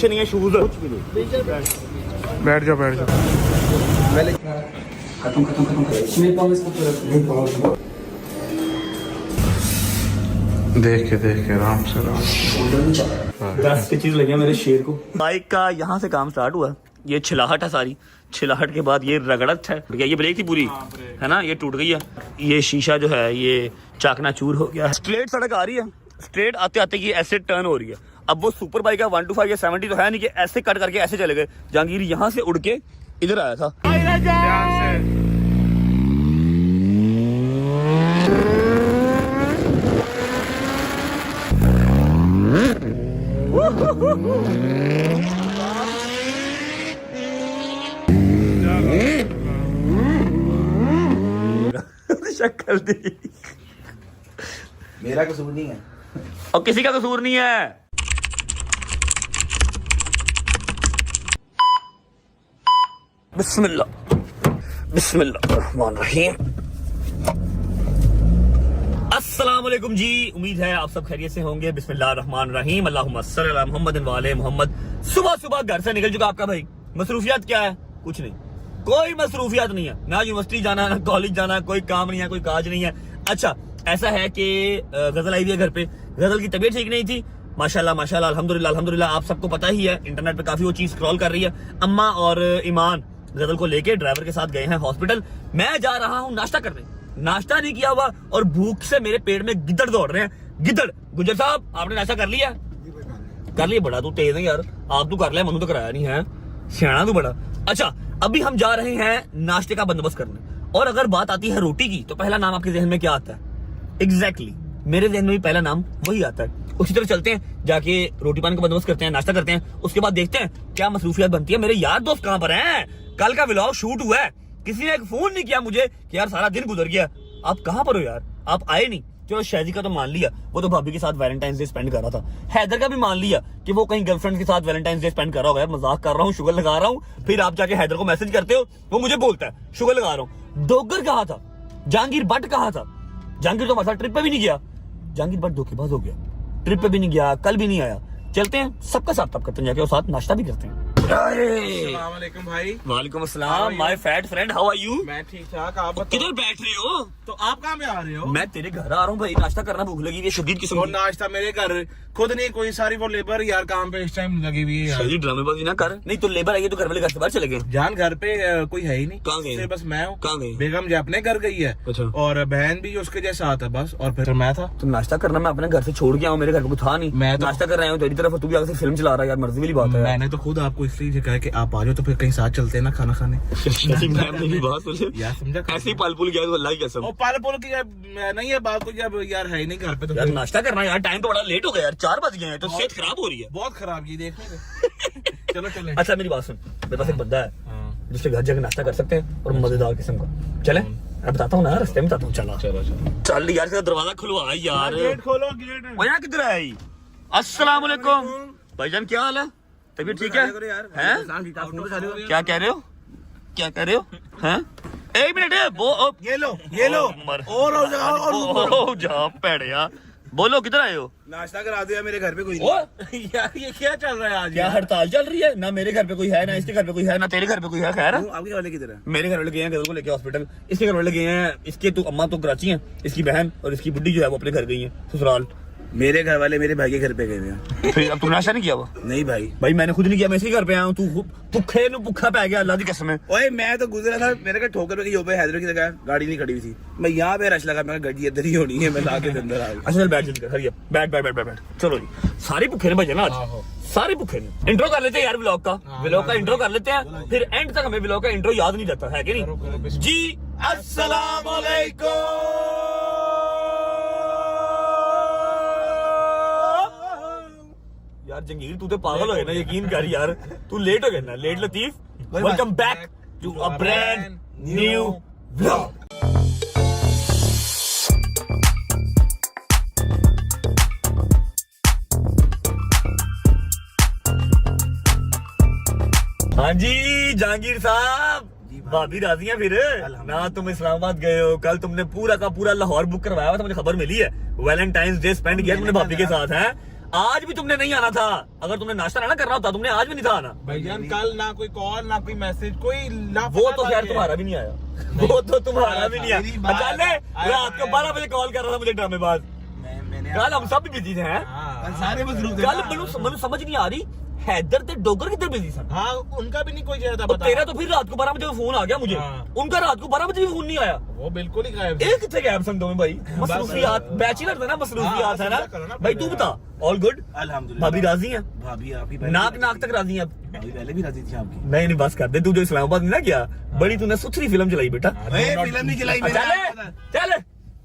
कुछ नहीं है, शूज बैठ जाओ बैठ जाओ। देख के आराम से 10 की चीज लगी मेरे शेर को। बाइक का यहाँ से काम स्टार्ट हुआ, ये छिलाहट है सारी, छिलाहट के बाद ये रगड़त है, ये ब्रेक थी पूरी है ना, ये टूट गई है, ये शीशा जो है ये चाकनाचूर हो गया। स्ट्रेट सड़क आ रही है, स्ट्रेट आते आते की ऐसे टर्न हो रही है। अब वो सुपर बाइक है 125 या 70 तो है नहीं कि ऐसे कट करके ऐसे चले गए। जहांगीर यहाँ से उड़ के इधर आया था। शक्ल दी, मेरा कसूर नहीं है और किसी का कसूर नहीं है। बिस्मिल्लाह बिस्मिल्लाहिर्रहमानिर्रहीम। अस्सलाम वालेकुम जी, उम्मीद है आप सब खैरियत से होंगे। बिस्मिल्लाहिर्रहमानिर्रहीम, अल्लाहुम्मा सल्ली अला मुहम्मद व आले मुहम्मद। सुबह सुबह घर से निकल चुका आपका भाई। मसरूफियत क्या है? कुछ नहीं, कोई मसरूफियत नहीं है, ना यूनिवर्सिटी जाना ना कॉलेज जाना, कोई काम नहीं है, कोई काज नहीं है। अच्छा ऐसा है कि गजल आई हुई है घर पे, गजल की तबीयत ठीक नहीं थी। माशाल्लाह माशाल्लाह अल्हम्दुलिल्लाह अल्हम्दुलिल्लाह, आप सबको पता ही है, इंटरनेट पे काफी वो चीज स्क्रॉल कर रही है। अम्मा और ईमान गजल को लेके ड्राइवर के साथ गए हैं हॉस्पिटल। मैं जा रहा हूँ नाश्ता करने, नाश्ता नहीं किया हुआ और भूख से मेरे पेट में गिद्दड़ दौड़ रहे हैं। गिद्दड़, गुजर साहब आपने नाश्ता कर लिया? कर लिया? बड़ा तू तेज है यार, आप तो कर लिया, मनु तो कराया नहीं है, सियाना तू बड़ा। अच्छा अभी हम जा रहे हैं नाश्ते का बंदोबस्त करने, और अगर बात आती है रोटी की तो पहला नाम आपके जहन में क्या आता है? एग्जैक्टली मेरे जहन में भी पहला नाम वही आता है। उसी तरह चलते हैं, जाके रोटी पानी का बंदोबस्त करते हैं, नाश्ता करते हैं, उसके बाद देखते हैं क्या मसरूफियत बनती है। मेरे यार दोस्त कहाँ पर हैं? कल का व्लॉग शूट हुआ है, किसी ने एक फोन नहीं किया मुझे कि यार सारा दिन गुजर गया, आप कहाँ पर हो यार, आप आए नहीं। चलो शादी का तो मान लिया, वो तो भाभी के साथ वैलेंटाइंस डे स्पेंड कर रहा था। हैदर का भी मान लिया कि वो कहीं गर्लफ्रेंड के साथ वैलेंटाइंस डे स्पेंड कर रहा होगा। यार मजाक कर रहा हूँ, शुगर लगा रहा हूँ। फिर आप जाके हैदर को मैसेज करते हो, वो मुझे बोलता है शुगर लगा रहा हूँ। डोगर कहाँ था? जहांगीर भट्ट कहाँ था? जहांगीर तो हमारे साथ ट्रिप पे भी नहीं गया। जहांगीर भट्ट धोखेबाज हो गया, ट्रिप पे भी नहीं गया, कल भी नहीं आया। चलते हैं सबका साथ तब करते हैं जाके, और साथ नाश्ता भी करते हैं। अस्सलाम वालेकुम भाई। वालेकुम अस्सलाम my fat friend, how are you? मैं ठीक ठाक, आप बताओ। किधर बैठ रहे हो? तो आप कहाँ पे आ रहे हो? मैं तेरे घर आ रहा हूँ भाई, नाश्ता करना, भूख लगी हुई है शदीद किस्म तो की। नाश्ता मेरे घर खुद नहीं, कोई सारी वो लेबर यार काम पे इस टाइम लगी हुई है। शदीद ड्रामेबाजी ना कर, नहीं तो लेबर आई है तो घर वाले घर से बाहर चले गए। जान घर पे कोई है ही नहीं। कहाँ गए? सिर्फ बस मैं हूँ। कहाँ गए? बेगम जी अपने घर गई है, अच्छा। और बहन भी उसके जैसा आता है बस, और फिर मैं था। तुम नाश्ता करना, मैं अपने घर से छोड़ के आऊँ, मेरे घर पे कुछ था नहीं, मैं तो नाश्ता कर रहा हूँ तेरी तरफ, तू भी आगे से फिल्म चला रहा है यार, मर्जी वाली बात है। मैंने तो खुद आपको इसलिए कहा कि आप आ जाओ, तो फिर कहीं साथ चलते हैं ना खाना खाने। यार समझा ऐसे ही पल पुल गया तो अल्लाह की कसम। और पाल पुल की नहीं है बात, को जब यार है ही नहीं घर पे तो यार नाश्ता करना यार, टाइम तो बड़ा लेट हो गया यार, 4 बज गए हैं, तो सेहत खराब हो रही है। बहुत खराब ये देखो। चलो चले। अच्छा मेरी बात सुन, मेरे पास एक बंदा है जिसके घर जाकर नाश्ता कर सकते हैं, और मजेदार किस्म का। चले मैं बताता हूँ ना, रास्ते में बताता हूँ। चलो चलो चलो चल यार, इसका दरवाजा खुलवा यार। गेट खोलो, गेट। वो यहाँ किधर है? अस्सलाम वालेकुम भाईजान, क्या हाल है? तबीयत ठीक है? हैं? क्या कह रहे हो? क्या कह रहे हो? हैं? एक मिनट है वो, ये लो और हो जा पेड़िया, बोलो किधर आए हो? नाश्ता करा दिया, मेरे घर पे कोई नहीं। यार ये क्या चल रहा है आज? क्या हड़ताल चल रही है? ना मेरे घर पे कोई है, ना इसके घर पे कोई है, ना तेरे घर पे कोई है। खैर आपके वाले किधर है? मेरे घर वाले गए हैं गजल को लेके हॉस्पिटल, इसके घर वाले गए हैं, इसके तो अम्मा तो कराची हैं, इसकी बहन और इसकी बुड्ढी जो है वो अपने घर गई है ससुराल। मेरे घर वाले मेरे भाई के घर पे गए हैं। फिर अब तुमने नाश्ता नहीं किया हुआ? नहीं भाई मैंने खुद नहीं किया, मैं इसी घर पे आया हूँ। तू भूखे नु भूखा पै गया, अल्लाह की कसम है। ओए मैं तो गुजरा था, मेरे का ठोकर पे यूपी हैदर की जगह गाड़ी नहीं खड़ी हुई थी, मैं यहाँ पे रश लगा, मैं गाड़ी इधर ही होनी है, मैं लाके अंदर आ गया। अच्छा चल बैठ, जल्दी हरी बैठ बैठ बैठ बैठ। चलो जी, सारे भूखे ने बजे ना आज, सारे भूखे ने। इंट्रो कर लेते हैं यार व्लॉग का, व्लॉग का इंट्रो कर लेते हैं, फिर एंड तक हमें व्लॉग का इंट्रो याद नहीं रहता है कि नहीं जी। अस्सलाम वालेकुम। यार जंगीर तू तो पागल हो गया ना, यकीन कर यार, तू लेट हो गया ना, late Latif. Welcome back to a brand new vlog. हाँ जी जहांगीर साहब, भाभी राजी हैं फिर ना? तुम इस्लामाबाद गए हो, कल तुमने पूरा का पूरा लाहौर बुक करवाया हुआ था, मुझे खबर मिली है। वैलेंटाइंस डे स्पेंड किया तुमने भाभी के साथ है। आज भी तुमने नहीं आना था। अगर तुमने नाश्ता ना करना होता तुमने आज भी नहीं था आना। भाईजान कल ना कोई कॉल ना कोई मैसेज कोई वो तो खैर तुम्हारा भी नहीं आया, वो तो तुम्हारा भी नहीं मेरी बात- आया। रात को 12 बजे कॉल कर रहा था मुझे ड्रामेबाज। कल हम सब भी बिजी थे हैं। सारे मसरूफ थे कल ना। मैंने समझ नहीं आ रही हैदर ते डोगर कितने बिजी सन। हाँ उनका भी नहीं कोई ज्यादा और पता। तेरा तो फिर रात को 12 बजे फोन आ गया मुझे, हाँ। उनका रात को 12 बजे भी फोन नहीं आया। वो बिल्कुल ही गायब। एक कितने गैप संग में भाई, मसरूफियात बैचलर था ना, मसरूफियात है ना भाई। तू बता ऑल गुड? अल्हम्दुलिल्लाह। भाभी राजी है? भाभी आपकी नाक नाक तक राजी है? भाभी पहले भी राजी थी आपकी। नहीं बस कर दे, तू जो इस्लामाबाद में ना गया, बड़ी तूने सुथरी फिल्म चलाई बेटा। फिल्म नहीं चलाई मैंने। चल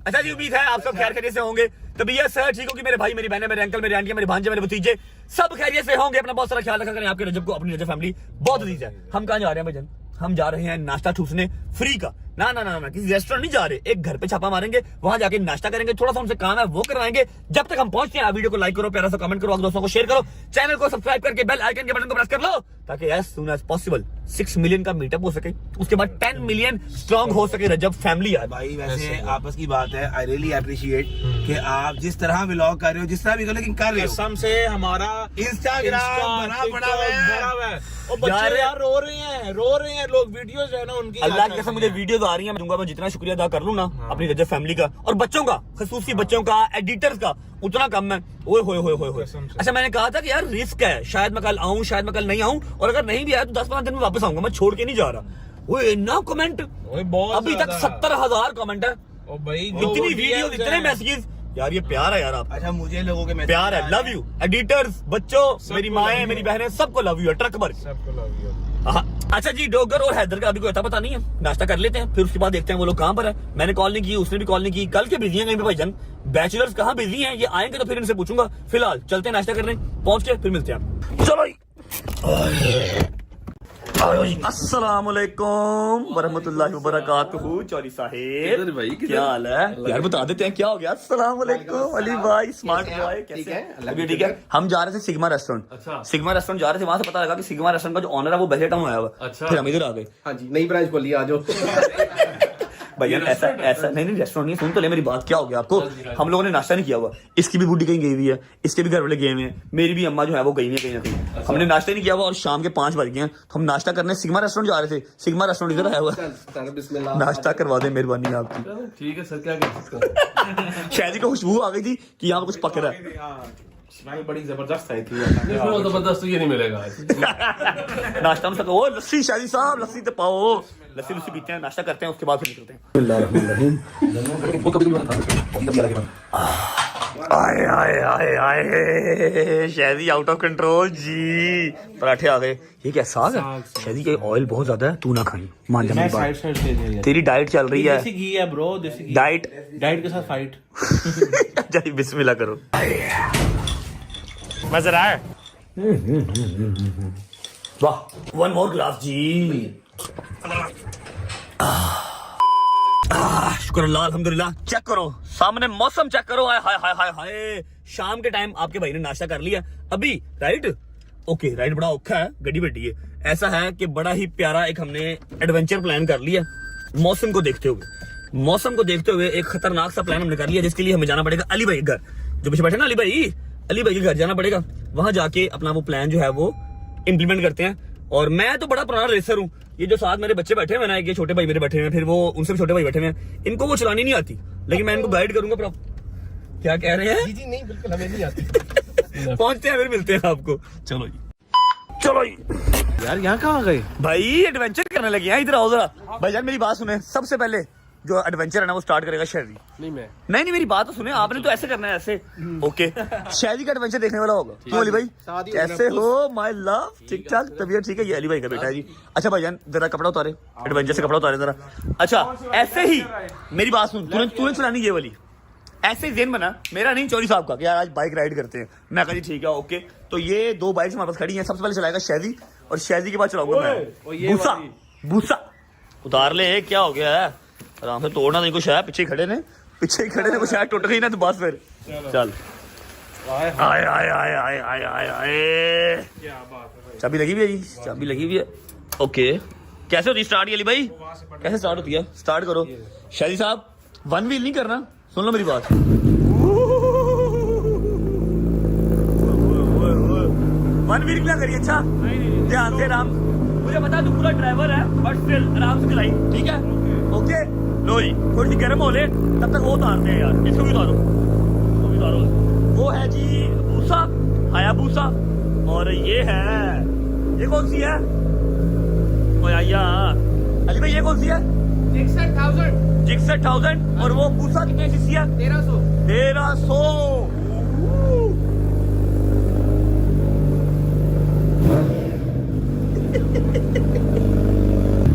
अच्छा जी, उम्मीद है आप सब खैर खैरियत से होंगे। तबीयत सेहत ठीक होगी, मेरे भाई मेरी बहनें मेरे अंकल मेरे आंटियां मेरे भांजे मेरे भतीजे सब खैरियत से होंगे। अपना बहुत सारा ख्याल रखा करें। आपके रजब को, अपनी रजब फैमिली बहुत अजीज है। हम कहाँ जा रहे हैं भाईजान? हम जा रहे हैं नाश्ता ठूसने फ्री का। ना ना ना ना, किसी रेस्टोरेंट नहीं जा रहे, एक घर पे छापा मारेंगे, वहां जाके नाश्ता करेंगे, थोड़ा सा उनसे काम है वो करवाएंगे। जब तक हम पहुंचते हैं वीडियो को लाइक करो, प्यारा सा कमेंट करो, दोस्तों को शेयर करो, चैनल को सब्सक्राइब करके बेल आइकन के बटन को प्रेस कर लो, ताकि as soon as possible 6 million का मीटअप हो सके, उसके बाद 10 मिलियन स्ट्रॉन्ग हो सके रजब फैमिली। यार भाई वैसे आपस की बात है, आई रियली अप्रिशिएट कि आप जिस तरह व्लॉग कर रहे हो, जिस तरह भी करो लेकिन कर रहे हो। कसम से हमारा इंस्टाग्राम बना पड़ा है। और बच्चे यार रो रहे हैं लोग, वीडियोस जो है ना उनकी। अल्लाह की कसम मुझे वीडियोस आ रही हैं, मैं दूंगा, मैं जितना शुक्रिया अदा कर लूं ना अपनी रजब फैमिली का और बच्चों का, खसूसी बच्चों का, एडिटर्स का, उतना कम है। ओए होए होए होए होए। अच्छा मैंने कहा था कि यार रिस्क है, शायद मैं कल आऊं शायद मैं कल नहीं आऊं, और अगर नहीं भी आया तो 10-15 दिन में वापस आऊंगा, मैं छोड़ के नहीं जा रहा। वो इतना कमेंट, अभी तक 70,000 कमेंट है, ओ भाई इतनी वीडियो, इतने मैसेजेस। यार ये प्यार है यार आप, अच्छा मुझे लोगों के मैसेज प्यार है। लव यू एडिटर्स, बच्चों, मेरी माएँ मेरी बहनें, सबको लव यू है, ट्रक भर। सबको लव यू। हाँ। अच्छा जी, डोगर और हैदर का अभी कोई पता नहीं है। नाश्ता कर लेते हैं, फिर उसके बाद देखते हैं वो लोग कहाँ पर है। मैंने कॉल नहीं की, उसने भी कॉल नहीं की। कल के बिजी हैं कहीं पे भाईजान, बैचलर्स कहाँ बिजी हैं, ये आएंगे तो फिर इनसे पूछूंगा। फिलहाल चलते हैं नाश्ता करने, पहुंच के फिर मिलते हैं। चलो अस्सलामुअलैकुम वरहमतुल्लाहि वबरकातुहू। चौधरी साहिब भाई क्या हाल है यार? बता देते हैं क्या हो गया। अस्सलामुअलैकुम अली भाई, स्मार्ट बॉय, कैसे हैं? अभी ठीक है। हम जा रहे थे सिग्मा रेस्टोरेंट। अच्छा। सिग्मा रेस्टोरेंट जा रहे थे, वहां से पता लगा कि सिग्मा रेस्टोरेंट का जो ऑनर है वो बजट टाउन आया हुआ। अच्छा। फिर हम इधर आ गए। हाँ जी, नई ब्रांच खोली, आ जाओ। भैया ऐसा ऐसा नहीं रेस्टोरेंट नहीं, सुन तो ले मेरी बात। क्या हो गया आपको? हम लोगों ने नाश्ता नहीं किया हुआ, इसकी भी बुढ़ी कहीं गई हुई है, इसके भी घर वाले गए हुए हैं, मेरी भी अम्मा जो है वो गई है कहीं ना कहीं। हमने नाश्ता नहीं किया हुआ और शाम के 5 बज गए हैं, तो हम नाश्ता करने सिग्मा रेस्टोरेंट जा रहे थे। सिग्मा रेस्टोरेंट इधर आया हुआ है, बिस्मिल्लाह। नाश्ता करवा दे मेहरबानी आपकी। ठीक है सर, क्या कर सकते शायद को खुशबू आ गई थी कि यहाँ पे कुछ पक रहा है। स्मेल बड़ी जबरदस्त आई थी। हैं? जबरदस्त ये नहीं मिलेगा आज। नाश्ता में ओ लस्सी, शादी साहब लस्सी तो पाओ। लस्सी लस्सी पीते हैं, नाश्ता करते हैं, उसके बाद फिर निकलते हैं। आए आए आए आए, शादी आउट ऑफ कंट्रोल जी। पराठे आ गए। ये क्या साग है? शादी के ऑयल बहुत ज्यादा है, तू ना खाई, मान जा मेरी बात। तेरी डाइट चल रही है, देसी घी है ब्रो, देसी घी। डाइट डाइट के साथ फाइट। चलिए बिस्मिल्लाह करो। मजा आया? वाह, वन मोर ग्लास जी। शुक्र अल्लाह, अल्हम्दुलिल्लाह। चेक करो सामने मौसम, चेक करो। हाय हाय हाय हाय हाय, शाम के टाइम आपके भाई ने नाश्ता कर लिया अभी, राइट? ओके राइट, बड़ा औखा है, गड्डी बैठी है। ऐसा है कि बड़ा ही प्यारा एक हमने एडवेंचर प्लान कर लिया मौसम को देखते हुए। मौसम को देखते हुए एक खतरनाक सा प्लान हमने कर लिया, जिसके लिए हमें जाना पड़ेगा अली भाई के घर, जो पीछे बैठे ना अली भाई के घर जाना पड़ेगा। वहां जाके अपना वो प्लान जो है वो इम्प्लीमेंट करते हैं। और मैं तो बड़ा पुराना रेसर हूँ, ये जो साथ मेरे बच्चे बैठे हुए ना, ये छोटे भाई मेरे बैठे हुए हैं, फिर वो उनसे भी छोटे भाई बैठे हुए हैं, इनको वो चलानी नहीं आती, लेकिन मैं इनको गाइड करूंगा। क्या कह रहे हैं? जी नहीं, बिल्कुल हमें नहीं आती। पहुंचते हैं फिर मिलते हैं आपको। चलो जी यार यहाँ कहाँ गए? भाई एडवेंचर करने लगे हैं, इधर आओ जरा। भाईजान मेरी बात सुने, सबसे पहले जो एडवेंचर है ना वो स्टार्ट करेगा शहरी। नहीं मेरी बात तो सुने, आपने तो ऐसे करना है, ऐसे। ओके शहरी का एडवेंचर देखने वाला होगा। क्यों अली भाई, कैसे हो माय लव? ठीक ठाक, तबीयत ठीक है? ये अली भाई का बेटा है जी। अच्छा भाईजान जरा कपड़ा उतारे, एडवेंचर से कपड़ा उतारे जरा। अच्छा ऐसे ही मेरी बात सुन, तूने चलानी ये वाली, ऐसे जेन बना मेरा नहीं, चौधरी साहब का, कि यार आज बाइक राइड करते हैं। मैं कहा जी ठीक है ओके। तो ये 2 बाइक्स हमारे पास खड़ी हैं, सबसे पहले चलाएगा शहरी, और शहरी के बाद चलाऊंगा मैं भूसा। उतार ले, क्या हो गया है? आराम से, तोड़ना नहीं कुछ है, पीछे ही खड़े ने कुछ है, टूट गई ना तो बस फिर चल। आए आए आए आए आए आए आए, चाबी लगी हुई है जी, चाबी लगी हुई है। ओके कैसे होती स्टार्ट अली भाई? कैसे स्टार्ट होती है? स्टार्ट करो शहरी साहब, 1 व्हील नहीं करना, सुन लो मेरी बात। वन व्हील क्या करिए। अच्छा ध्यान से आराम, मुझे पता है तू पूरा ड्राइवर है बट स्टिल आराम से चलाई, ठीक है? ओके लो जी, थोड़ी सी गर्म हो ले तब तक वो उतारते हैं यार। इसको भी उतारो, इसको भी उतारो। वो है जी बूसा, हायाबूसा, और ये है, ये कौन सी है? ओ यार अली भाई ये कौन सी है? 61,000। और वो बूसा कितने सीसी है? 1300।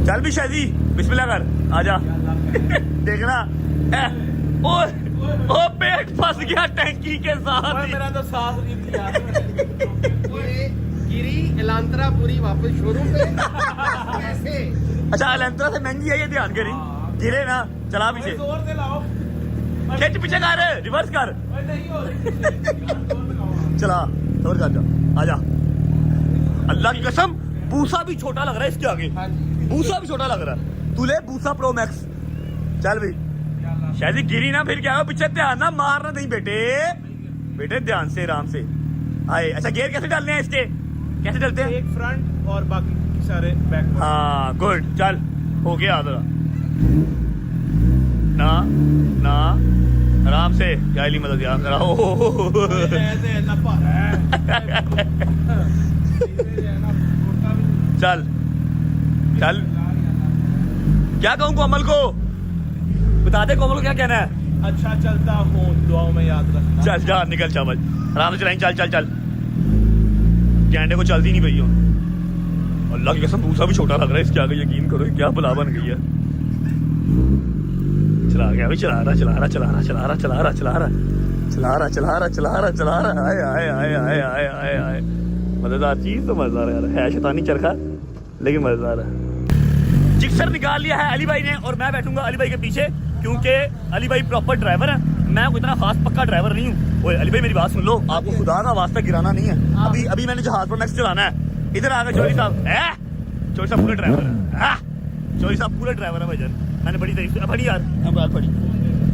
चल भी शादी बिस्मिल्लाह कर, आजा। देखना ओ पेट फंस गया टैंकी के साथ। मेरा तो सांस नहीं थी यार। गिरी एलांतरा पूरी वापस शोरूम पे कैसे? अच्छा अलंतरा से महंगी है ये, ध्यान करी। गिरे ना, चला पीछे, जोर से लाओ। खिंच पीछे कर, रिवर्स कर, नहीं हो रही। चला और कर जा, आजा। अल्लाह की कसम बूसा भी छोटा लग रहा है इसके आगे, बूसा भी छोटा लग रहा है। तू ले बूसा प्रो मैक्स। चल भाई शायद गिरी ना, फिर क्या हो, पीछे ध्यान ना मारना नहीं बेटे, बेटे ध्यान से आराम से आए। अच्छा गियर कैसे डालने हैं इसके, कैसे डालते हैं? एक फ्रंट और बाकी सारे बैक। हाँ गुड, चल हो गया आधा। ना ना आराम से, क्या ली मदद यार जरा। ऐसे लपा चल चल, क्या कहूँ कोमल को, बता दे कोमल को क्या कहना है। अच्छा चलता हूँ, दुआओं में याद रखना। चल जा निकल चावल, आराम से चलाएं, चल चल चल। कैंडे को चलती नहीं भई हो। अल्लाह की कसम भूसा भी छोटा लग रहा है इसके आगे, यकीन करो क्या बला बन गई है। चला गया भाई, चला रहा चला रहा चला रहा चला रहा चला रहा चला रहा चला रहा चला रहा चला रहा चला रहा। आए आए आए आए आए आए आए, मजेदार चीज तो मजेदार यार है, शैतानी चरखा लेकिन मजेदार है। जिक्सर निकाल लिया है अली भाई ने, और मैं बैठूंगा अली भाई के पीछे क्योंकि अली भाई प्रॉपर ड्राइवर है, मैं कोई इतना खास पक्का ड्राइवर नहीं हूँ। ओए अली भाई मेरी बात सुन लो, आपको खुदा का वास्ता गिराना नहीं है। अभी अभी मैंने जहाज पर नेक्स्ट चलाना है। इधर आकर चौधरी साहब है, चौधरी साहब पूरे ड्राइवर है, चौधरी साहब पूरे ड्राइवर है भाईजान। मैंने बड़ी तारीफ बड़ी यार, हम बात पड़ी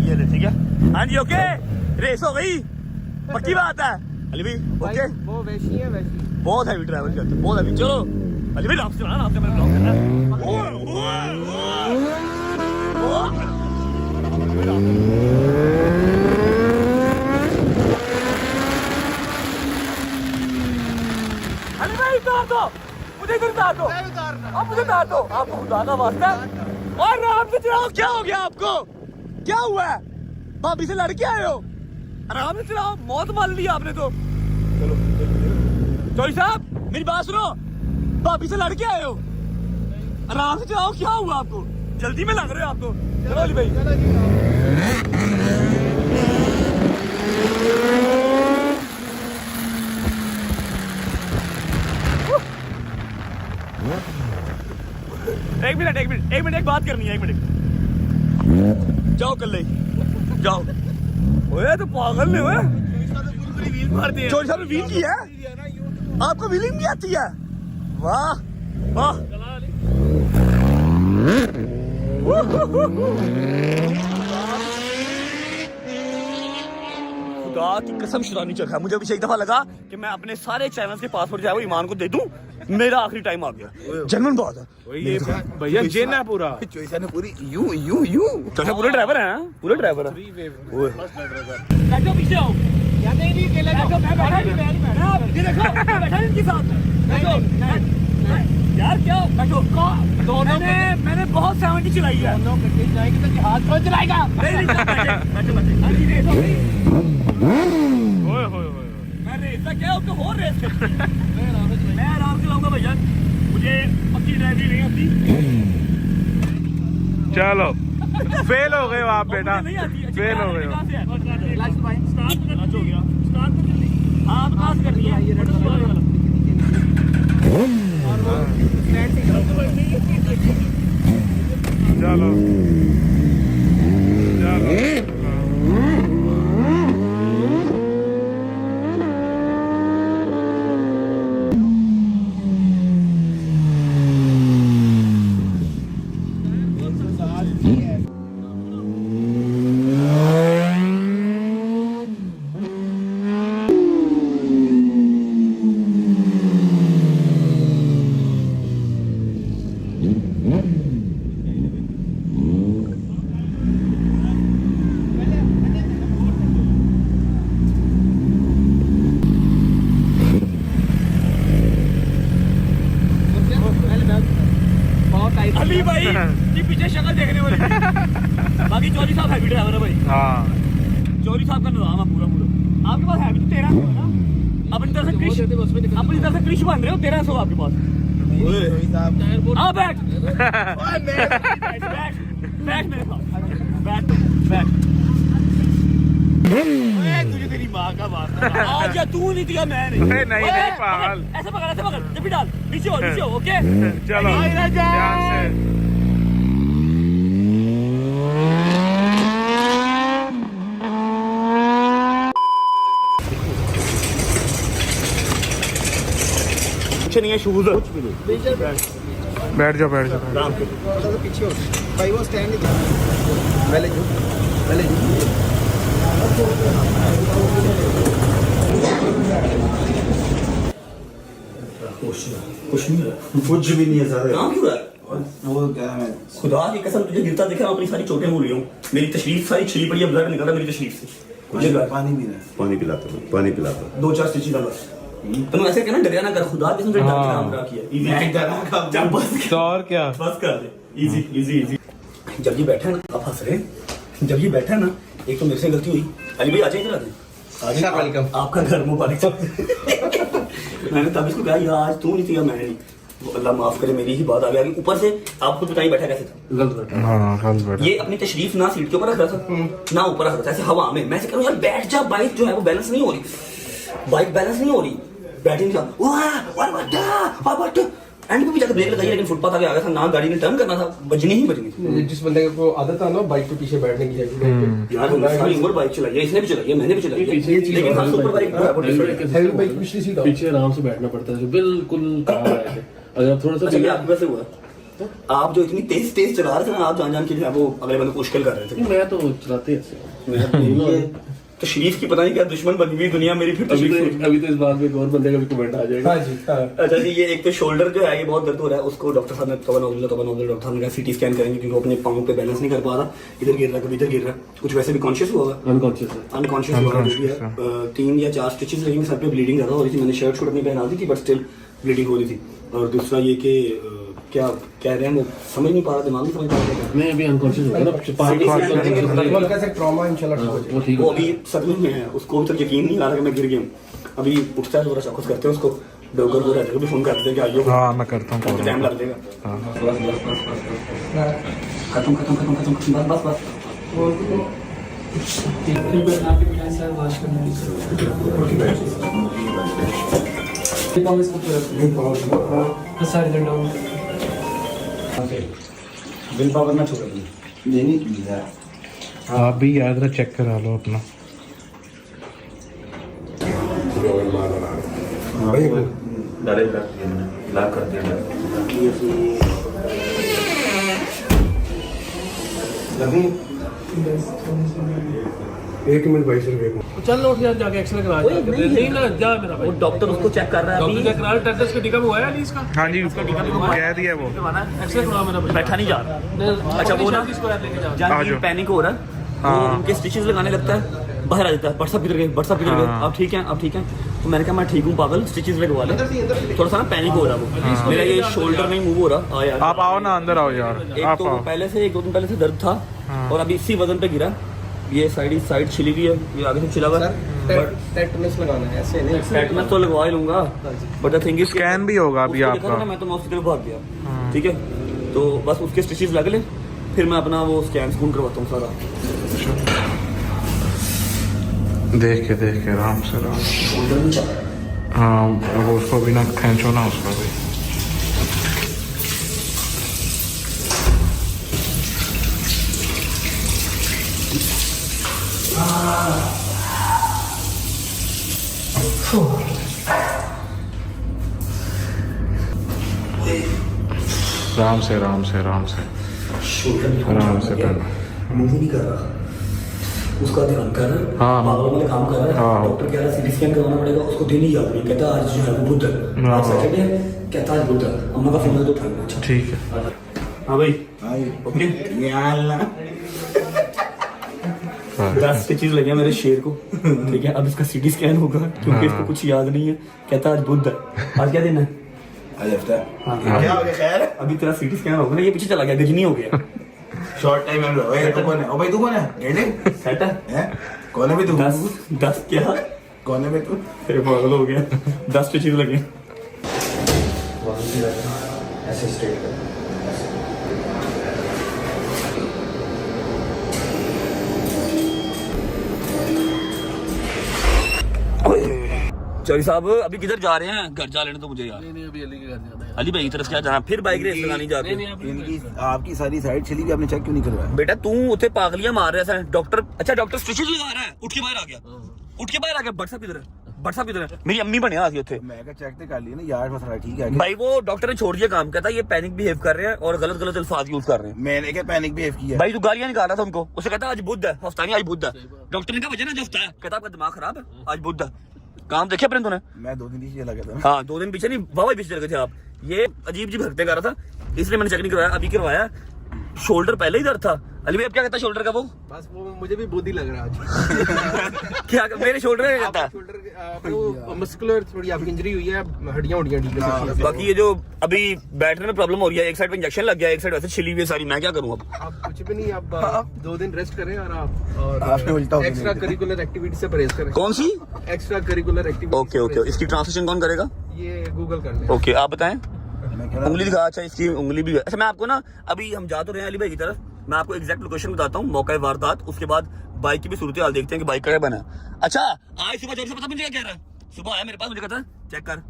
ये ले, ठीक है? हाँ जी ओके, रेस हो गई, पक्की बात है अली भाई। ओके वो वैसी है वैसी। बहुत हैवी ड्राइवर करते हैं, बहुत हैवी। चलो अली भाई राम से चलाना, आपसे मैंने ब्लॉक करना है। ओए ओए अली भाई उतार दो मुझे, इधर उतार दो, आप मुझे उतार दो, आपको खुदा का वास्ता। और आराम से चलाओ, क्या हो गया आपको, क्या हुआ है? भाभी से लड़के आए हो, आराम से चलाओ, मौत मान ली आपने तो। चलो चौधरी साहब मेरी बात सुनो, भाभी से लड़के आए हो, आराम से चलाओ, क्या हुआ आपको, जल्दी में लग रहे हो आप तो। चलो अली भाई एक बात करनी है, 1 मिनट। जाओ कर ले, जाओ। ओए तो पागल ने, ओए व्हील मारती है। चौधरी साहब ने व्हील की है, आपको व्हीलिंग नहीं आती है? वाह वाह, खुदा की कसम शैतानी चरखा। मुझे अभी एक दफा लगा कि मैं अपने सारे चैनल्स के पासवर्ड जो है वो ईमान को दे दूं, मेरा आखिरी टाइम आ गया। जनरल बात है ये भैया जेन है पूरा। चोइसा ने पूरी यूं यूं यूं। चौधरी पूरे ड्राइवर हैं, पूरे ड्राइवर हैं। बैठो पीछे आओ, बैठो, मैं बैठा नहीं, ये देखो मैं बैठा इनके साथ, बैठो यार, क्या बैठो। दोनों मैंने बहुत 70 चलाई है, दोनों कहीं जाएगी तो जहाज कौन चलाएगा? नहीं बैठो बैठो। ओए होए होए, मैं रेस का क्या उसको और रेस कर, मैं आराम से लाऊंगा भैया, मुझे पक्की ड्राइवरी नहीं आती। चलो फेल हो गए हो आप बेटा, नहीं आती, फेल हो गए हो। स्टार्ट हो गया, स्टार्ट कर ली, हाँ पास कर लिया। चलो चलो थी भाई कि पीछे शक्ल देखने वाली थी। बाकी चौधरी साहब हैवी ड्राइवर है भाई। हाँ चौधरी साहब का निजाम है पूरा पूरा। आपके पास हैवी तो 1300 है ना, अपनी तरफ से क्रिश बन रहे हो 1300 आपके पास। हाँ बैठ बैठ मेरे पास बैठ। तुझे तेरी माँ का मारता आज या तू नहीं दिया मैं नहीं। नहीं पागल। ऐसे पकड़ जब भी डाल नीचे हो ओके। चलो ध्यान से। कुछ नहीं है शूज। बैठ जाओ पीछे हो भाई, वो स्टैंड पहले कुछ नहीं है, कुछ भी नहीं है सर। काम क्यों है? वो क्या है, खुदा की कसम तुझे गिरता देखा मैं अपनी सारी चोटें भूल रही हूँ। मेरी तशरीफ सारी छिली पड़ी है, ब्लड निकल रहा है मेरी तशरीफ से। मुझे पानी पीना है। पानी पिलाता 2-4 स्टिच डाल बस। तुम ऐसे कहना डरिया ना कर, खुदा की कसम से डर के काम करा किया। इजी जब बस तो और क्या। बस कर दे। इजी जब ये बैठा है ना, आप हंस रहे हैं। जब ये बैठा है ना, एक तो मेरे से गलती हुई। अली भाई आ जाइए इधर आ जाइए। आपका घर मुबारक। मैंने तब इसको कहा यार आज तू नहीं थी, मैंने नहीं। वो अल्लाह माफ करे मेरी ही बात आ गई। ऊपर से आप खुद बताइए बैठा कैसे था। गलत बैठा। ये अपनी तशरीफ ना सीट के ऊपर रख रहा था ना ऊपर रख रहा था, ऐसे हवा में। मैं ऐसे कह रहा हूँ यार बैठ जा, बाइक जो है वो बैलेंस नहीं हो रही, बाइक बैलेंस नहीं हो रही, बैठ नहीं जा। एंड पे भी जाकर ब्रेक लगाई, लेकिन फुटपाथ आगे आ गया था ना, गाड़ी ने टर्न करना था, बजनी ही बजनी थी। जिस बंदे को आदत है ना बाइक पे पीछे बैठने की जाएगी यार हमने सारी उम्र बाइक चलाई है, इसने भी चलाई है, मैंने भी चलाई है, लेकिन हाँ सुपर बाइक हैवी बाइक पिछली सीट पीछे आराम से बैठना पड़ता है, बिल्कुल कहाँ रहे थे। अगर थोड़ा सा अच्छा आपके वैसे हुआ, आप जो इतनी तेज चला रहे थे ना, आप जान के जो है वो अगले बंदे को मुश्किल कर रहे थे। मैं तो चलाते ऐसे तो शरीफ की पता नहीं क्या दुश्मन बनी हुई दुनिया मेरी। फिर अभी तो इस बात में एक और बंदे का भी कमेंट आ जाएगा। अच्छा जी, ये एक तो शोल्डर जो है ये बहुत दर्द हो रहा है, उसको डॉक्टर साहब ने डॉक्टर साहब ने कहा सीटी स्कैन करेंगे, क्योंकि वो अपने पाँव पे बैलेंस नहीं कर पा रहा, इधर गिर रहा कभी इधर गिर रहा। कुछ वैसे भी कॉन्शियस हुआ अनकॉन्शियस हुआ है। 3 या 4 स्टिचेस लगेंगे, सर पे ब्लीडिंग ज्यादा हो रही थी। मैंने शर्ट अपनी पहना दी थी, बट स्टिल ब्लीडिंग हो रही थी। और दूसरा ये कि क्या कह रहे हैं वो समझ नहीं पा रहा, दिमाग नहीं समझ पा रहा। मैं अभी अनकॉन्शियस हो गया ना, कैसे ट्रॉमा इंशाल्लाह वो ठीक वो अभी सदमे में है, उसको तक यकीन नहीं आ रहा कि मैं गिर गया हूँ। अभी उठता है थोड़ा चौकस करते हैं उसको, डॉक्टर को रहते भी फोन कर देते हैं कि आइए। हाँ मैं करता हूँ, टाइम लग जाएगा। खत्म बस बिल पावर ना छोड़ेगी। आप भी याद रख, चेक करा लो अपना। एक मिनट भाई सिर्फ चल उठ यार, जाके एक्सरे करा। नहीं ना जा मेरा भाई, वो डॉक्टर उसको चेक कर रहा है डॉक्टर चेक करा। टेटस का टीका हुआ है नहीं इसका? हाँ जी कह दिया वो। एक्सरे करा मेरा भाई। बैठा नहीं जा रहा। अच्छा वो ना जान पैनिक हो रहा है, वो उनके स्टिचेस लगाने लगता है, बाहर आ जाता है। व्हाट्सएप किधर गए, आप ठीक हैं। तो मैंने कहा मैं ठीक हूँ पागल, स्टिचेस लगवा ले। थोड़ा सा ना पैनिक हो रहा है वो, मेरा ये शोल्डर नहीं मूव हो रहा। यार आप आओ ना, अंदर आओ यार। एक आप तो आओ। पहले से 1-2 दिन पहले से दर्द था, और अभी इसी वजन पे गिरा। ये साइड छिली हुई है, ये आगे से छिला हुआ है। टेटनस लगाना है, ऐसे नहीं। टेटनस तो लगवा ही लूंगा, but the thing is scan भी होगा अभी उसको देखा आपका। था ना, मैं तो हॉस्पिटल भाग गया। ठीक है, तो बस उसके स्टिचेस लग ले, फिर मैं अपना वो स्कैन करवाता हूँ सारा। देख के आराम से। हाँ वो उसको भी ना खींचो ना, उसको भी। आराम से पहना। मूव नहीं कर रहा, उसका ध्यान कर रहा है। हाँ। पागलों वाले काम कर रहा है। हाँ। डॉक्टर कह रहा है सीटी स्कैन करवाना पड़ेगा, उसको दिन ही याद नहीं। कहता आज जो है वो बुध है, आज सैटरडे है। कहता आज बुध है। अम्मा का फोन है तो उठाना। अच्छा ठीक है। हाँ भाई ओके। 10 स्टिचेस लगे मेरे शेर को। ठीक है, अब इसका सीटी स्कैन होगा, क्योंकि इसको कुछ याद नहीं है। कहता आज बुध है। आज क्या दिन है? क्या हो गया खैर? अभी तेरा सीटी स्कैन होगा ना, ये पीछे चला गया, गजनी हो गया। शॉर्ट टाइम में ओए तू कौन है? ओ भाई तू कौन है? गेंडे सेट है हैं? कौन है भाई तू? 10 क्या कौन है भाई तू? तेरे पागल हो गया। 10 स्टिचेस लगे। ऐसे स्ट्रेट कर। चौधरी साहब अभी किधर जा रहे हैं? घर जा लेने तो मुझे यार। नहीं अभी अली के घर जाना है। अली भाई की तरफ क्या जाना, फिर बाइक रेस लगानी जाके? इनकी आपकी सारी साइड चली गई, आपने चेक क्यों नहीं करवाया? बेटा तू उसे पागलियां मार रहा है डॉक्टर। अच्छा डॉक्टर स्टिचेस लगा रहा है, उठ के बाहर आ गया, उठ के बाहर आ गया। व्हाट्सएप किधर है? व्हाट्सएप किधर है? मेरी अम्मी बने आ गई उसे। मैं क्या चेक तो कर लिया ना यार, मसला ठीक है। भाई वो डॉक्टर ने छोड़ दिया काम, कहता ये पैनिक बिहेव कर रहे हैं और गलत गलत अल्फाज यूज कर रहे हैं। मैंने क्या पैनिक बिहेव किया? भाई तू गालियां निकाल रहा था उनको, उसे कहता आज बुध है, हफ्ता नहीं आज बुध है। डॉक्टर ने कहा वजह ना हफ्ता है, कहता आपका दिमाग खराब है, आज बुध है। काम देखे अपने तूने? मैं 2 दिन पीछे लगा था। हाँ 2 दिन पीछे नहीं, वाह पीछे चल गए थे आप। ये अजीब जी हरकतें कर रहा था, इसलिए मैंने चेक नहीं करवाया, अभी करवाया। शोल्डर पहले ही दर्द था। अली भाई अब क्या कहता है शोल्डर का? वो बस वो मुझे भी बुद्धि लग रहा है आज। क्या मेरे शोल्डर का कहता है? शोल्डर मस्कुलर थोड़ी आपकी इंजरी हुई है, हड्डियां ठीक है। बाकी ये जो अभी बैठने में प्रॉब्लम हो रही है, एक साइड पे इंजेक्शन लग गया, एक साइड वैसे छिली हुई है सारी, मैं क्या करूँ अब? आप कुछ भी नहीं, आप 2 दिन रेस्ट करें और आप आपने उल्टा हो गया। एक्स्ट्रा करिकुलर एक्टिविटी से परहेज करें। कौन सी? Extra curricular activity. Okay okay, इसकी ट्रांसलेशन कौन करेगा? ये गूगल कर लें। ओके आप बताएं। उंगली दिखा। अच्छा इसकी उंगली भी है। अच्छा मैं आपको ना, अभी हम जा तो रहे हैं अली भाई की तरफ, मैं आपको एग्जैक्ट लोकेशन बताता हूँ, मौका वारदात, उसके बाद बाइक की भी सूरत हाल देखते हैं कि बाइक का क्या बना। अच्छा आज सुबह जब से पता मुझे क्या कह रहा है, सुबह आया मेरे पास, मुझे कहता चेक कर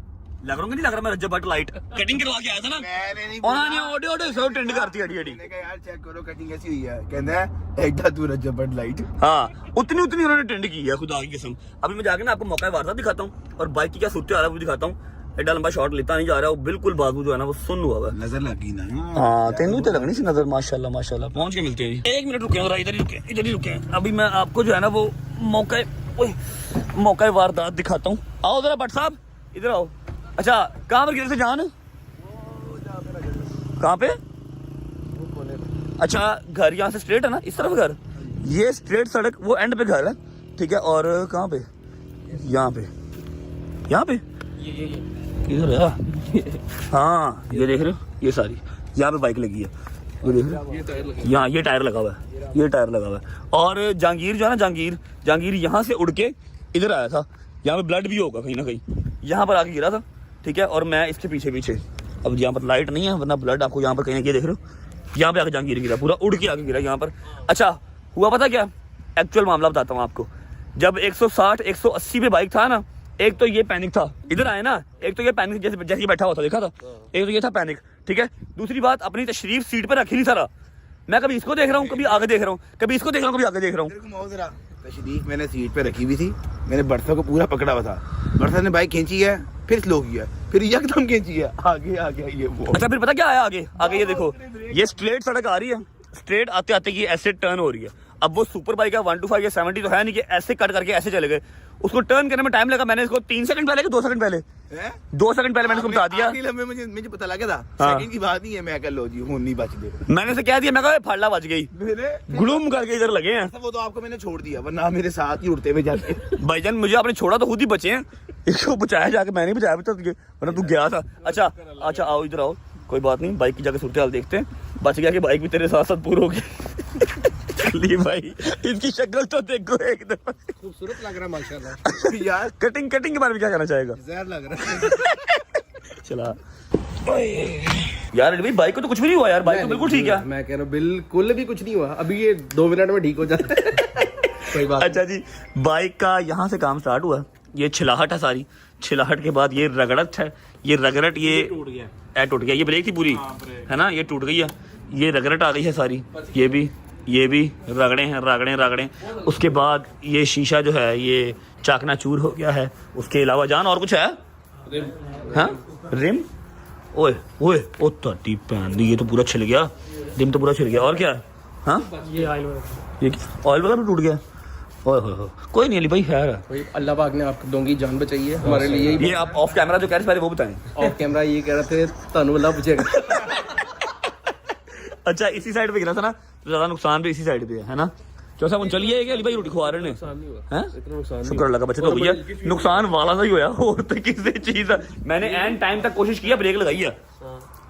लग रहा नहीं लग रहा मैं रज्जब भट्ट लाइट कटिंग करवा के आया था ना। मैंने नहीं उन्होंने ओडे ओडे सब ट्रेंड करती अड़ी अड़ी। मैंने कहा यार चेक करो कटिंग कैसी हुई है, कहता है एकदा तू रज्जब लाइट। हाँ उतनी उतनी उन्होंने ट्रेंड की है, खुदा की कसम। अभी मैं जाके ना आपको मौका वारदात दिखाता हूँ और बाइक की क्या सूरत हाल है वो दिखाता हूँ। एडा लंबा शॉट लेता नहीं जा रहा, वो बिल्कुल बाजू जो है ना वो सुन हुआ है। नजर लगी ना। हाँ तेनू तो लगनी सी नजर, माशाल्लाह माशाल्लाह। पहुंच के मिलते हैं जी। 1 मिनट रुके, इधर ही रुके। अभी मैं आपको जो है ना वो मौका वारदात दिखाता हूँ। आओ जरा भट्ट साहब इधर आओ। अच्छा कहाँ पर किधर से जान? कहाँ पे? अच्छा घर यहाँ से स्ट्रेट है ना, इस तरफ घर, ये स्ट्रेट सड़क, वो एंड पे घर है, ठीक है। और कहाँ पे? यहाँ पे किधर है? हाँ ये देख रहे हो, ये सारी यहाँ पे बाइक लगी है, ये देख रहे हो, यहाँ ये टायर लगा हुआ है, और जहांगीर जो है ना, जहांगीर यहाँ से उड़ के इधर आया था, यहाँ पे ब्लड भी होगा कहीं ना कहीं, यहाँ पर आके गिरा था, ठीक है। और मैं इसके पीछे अब यहाँ पर लाइट नहीं है वरना ब्लड आपको यहाँ पर कहीं ना देख रहे हो, यहाँ पे आके जहांगीर गिरा, पूरा उड़ के आके गिरा यहाँ पर। अच्छा हुआ पता क्या, एक्चुअल मामला बताता हूँ आपको। जब 160-180 पे बाइक था ना, एक तो ये पैनिक था, इधर आए ना, एक तो ये पैनिक जैसे बैठा हुआ था, देखा था, एक तो ये था पैनिक, ठीक है। दूसरी बात अपनी तशरीफ सीट पर रखी नहीं सारा, मैं कभी इसको देख रहा हूँ, कभी आगे देख रहा हूँ, कभी इसको देख रहा हूँ, कभी आगे देख रहा हूँ। तशरीफ मैंने सीट पे रखी हुई थी, मैंने बरसा को पूरा पकड़ा हुआ था, बरसा ने बाइक खींची है, फिर स्लो किया, फिर यकदम खींची है, आगे आ गया ये वो। अच्छा फिर पता क्या आया आगे ये देखो, ये स्ट्रेट सड़क आ रही है, स्ट्रेट आते आते ये ऐसे टर्न हो रही है। अब वो सुपर बाइक है 125 या 70 तो है नहीं कि ऐसे कट करके ऐसे चले गए, उसको टर्न करने में टाइम लगा। मैंने इसको 3 सेकंड पहले कि 2 सेकंड पहले 2 सेकंड पहले मैंने इसको बता दिया। मुझे पता लगा था, हाँ। सेकंड की बात नहीं है, मैं कह लो जी हूं नहीं बच गए, मैंने से कह दिया, मैं कहा फाड़ला बच गई, गुलूम करके इधर लगे हैं। वो तो आपको मैंने छोड़ दिया, वरना मेरे साथ ही उड़ते हुए जाते। भाईजान मुझे आपने छोड़ा तो खुद ही बचे हैं, इसको बचाया जाके, मैंने बचाया वरना तू गया था। अच्छा आओ इधर आओ, कोई बात नहीं, बाइक की जाके सूरत हाल देखते हैं। बच गया कि बाइक भी तेरे साथ साथ पूरा हो गया। चलिए भाई इसकी शक्ल तो देखो एकदम खूबसूरत लग रहा है माशाल्लाह। यार कटिंग के बारे में क्या कहना चाहेगा? जहर लग रहा है। चला यार भाई बाइक को तो कुछ भी नहीं हुआ यार, बाइक तो बिल्कुल ठीक है। मैं कह रहा हूँ बिल्कुल भी कुछ नहीं हुआ, अभी ये 2 मिनट में ठीक हो जाता है। कोई बात अच्छा जी, बाइक का यहाँ से काम स्टार्ट हुआ, ये छिलाहट है सारी, छिलाहट के बाद ये रगड़त है, ये रगड़ट ये टूट गया, ये ब्रेक थी पूरी है ना, ये टूट गई है, ये रगड़ट आ गई है सारी, ये भी रगड़े। उसके बाद ये शीशा जो है ये चाकनाचूर हो गया है। उसके अलावा जान और कुछ है? हाँ रिम, ओए ओ तटी पैन दी, ये तो पूरा छिल गया, रिम तो पूरा छिल गया। और क्या है? हाँ ये ऑयल वगैरह टूट गया। ओए हो कोई नहीं अली भाई खैर है, भाई अल्लाह पाक ने आपको दोंगी जान बचाई है हमारे लिए। ये आप ऑफ कैमरा जो कह रहे थे पहले वो बताएं। ऑफ कैमरा ये कह रहे थे तानू अल्लाह बचेगा। अच्छा इसी साइड पे गिरा था ना, तो ज्यादा नुकसान भी इसी साइड पे है ना, चौसा हम चलिए कि अली भाई रोटी खवा रहे ने नुकसान नहीं हुआ हैं इतना नुकसान शुक्र अल्लाह का बचत हो गई है नुकसान वाला सा ही होया और तो किसी चीज मैंने एंड टाइम तक कोशिश किया ब्रेक लगाई है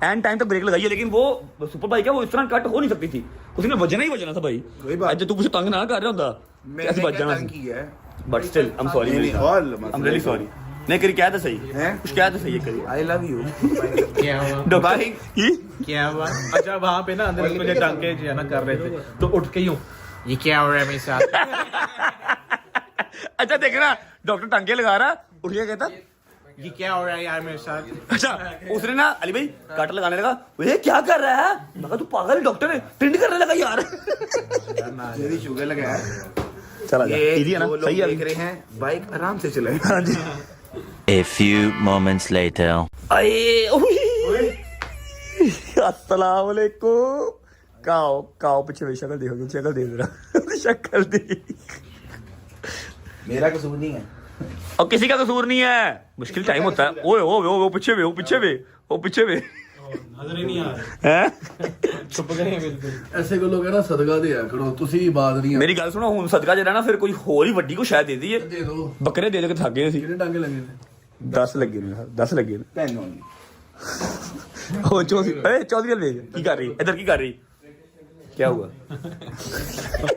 एंड टाइम तक ब्रेक लगाई है लेकिन वो सुपर बाइक है वो इस तरह कट हो नहीं सकती थी उसने वजन ही वजना था भाई वही बात। आज तू कुछ तंग ना कर रहा होता कैसे बच जाना की है but still I am sorry नहीं, all I am really sorry नहीं करी क्या था सही हैं? कुछ क्या था सही है करी आई लव यू क्या हुआ डॉक्टर ही क्या हुआ अच्छा वहाँ पे ना अंदर मुझे टांके जो है ना कर रहे थे तो उठ के यूं ये क्या हो रहा है मेरे साथ अच्छा देख ना डॉक्टर टांके लगा रहा उठ के कहता ये क्या हो रहा है यार मेरे साथ अच्छा उसने ना अली भाई काट लगाने लगा ये क्या कर रहा है मैं कहा तू पागल डॉक्टर है ट्रेंड करने लगा यार मेरी शुगर लगा है चला ये इजी है ना जो लोग सही है देख रहे हैं बाइक आराम से चलाए हाँ जी A few moments later. अये अस्सलाम वालेकुम काओ पीछे शक्ल देखो शक्ल देख रहा शक्ल देख मेरा कसूर नहीं है और किसी का कसूर नहीं है मुश्किल टाइम होता है ओए ओ पीछे वे वो पीछे वे नजर ही नहीं आ रहा हैं छुप गए हैं बिल्कुल ऐसे को लोग है ना सदका दिया करो ਤੁਸੀਂ ਬਾਤ ਨਹੀਂ मेरी गल सुनो हुन सदका जेड़ा ना फिर कोई होर ही वड्डी को शायद दे दी है ਦੇ ਦੋ बकरे दे के थक गए सी ਕਿਹੜੇ ਡਾਂਗੇ ਲੱਗੇ ਨੇ 10 लगे ने 10 लगे ने पहन होंगी ओ चौधरी वेग की कर रही इधर की कर रही क्या हुआ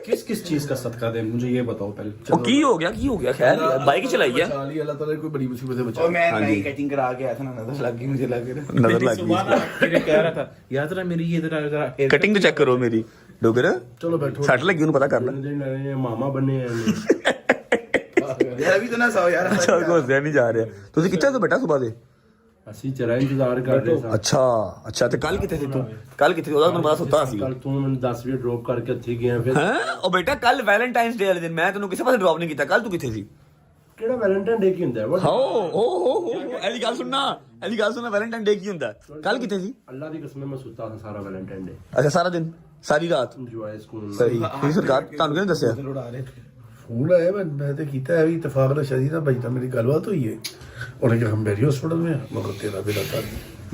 किस चीज का सदका दे मुझे ये बताओ पहले ओ की हो गया खैर बाइक ही चलाई है चाली अल्लाह ताला कोई बड़ी मुसीबत से बचा और मैं हाँ नई जी। कटिंग करा के आया था ना नजर लग गई मुझे लग रहा नजर लग सुबह ना फिर कह रहा था यार जरा मेरी ये जरा कटिंग तो चेक करो मेरी डोगर चलो बैठो सट लगी उन्हें पता कर ले मामा बने हैं यार अभी तो ना सो यार अच्छा को नहीं जा रहा ਤੁਸੀਂ ਕਿੱਥੇ ਤੋਂ ਬੇਟਾ ਸਵੇਰ ਦੇ ਅਸੀਂ ਚਰਾ ਇੰਤਜ਼ਾਰ ਕਰ ਰਹੇ ਸਾਂ ਅੱਛਾ ਤੇ ਕੱਲ ਕਿੱਥੇ ਸੀ ਤੂੰ ਕੱਲ ਕਿੱਥੇ ਉਹਦਾ ਮੈਨੂੰ ਪਤਾ ਸੁੱਤਾ ਸੀ ਕੱਲ ਤੂੰ ਮੈਨੂੰ 10 ਵਜੇ ਡ੍ਰੌਪ ਕਰਕੇ ਇੱਥੇ ਗਿਆ ਫਿਰ ਹੈ ਉਹ ਬੇਟਾ ਕੱਲ ਵੈਲੈਂਟਾਈਨਸ ਡੇ ਵਾਲੇ ਦਿਨ ਮੈਂ ਤੈਨੂੰ ਕਿਸੇ ਪਾਸੇ ਡ੍ਰੌਪ ਨਹੀਂ ਕੀਤਾ ਕੱਲ ਤੂੰ ਕਿੱਥੇ ਸੀ ਕਿਹੜਾ ਵੈਲੈਂਟਾਈਨ ਡੇ ਕੀ ਹੁੰਦਾ ਹੈ ਹੋ ਇਹਦੀ ਗੱਲ ਸੁਣਨਾ ਵੈਲੈਂਟਾਈਨ ਡੇ ਕੀ ਹੁੰਦਾ ਕੱਲ ਕਿੱਥੇ ਸੀ ਅੱਲਾ ਦੀ ਕਸਮ ਮੈਂ ਸੁੱਤਾ ਹਾਂ ਸਾਰਾ ਵੈਲੈਂਟਾਈਨ ਡੇ ਅੱਛਾ ਸਾਰਾ ਦਿਨ ਸਾਰੀ ਰਾਤ ਇੰਜੋਏ ਸਕੂਨ ਸਹੀ ਤੁਸੀਂ ਸਰਕਾਰ ਤੁਹਾਨੂੰ ਕਿਹਨੇ ਦੱਸਿਆ ਫੋਨ ਆਇਆ ਮੈਂ ਤੇ ਕੀਤਾ ਹੈ ਵੀ ਇਤਫਾਕ ਨਾਲ ਸ਼ਦੀ ਦਾ ਭਾਈ ਤਾਂ ਮੇਰੀ ਗੱਲਬਾਤ ਹੋਈ ਹੈ ਉਹਨੇ ਕਿਹਾ ਮੇਰੀ ਹਸਪਤਾਲ में ਮਗਰ ਤੇਰਾ ਵੀ ਲੱਗਾ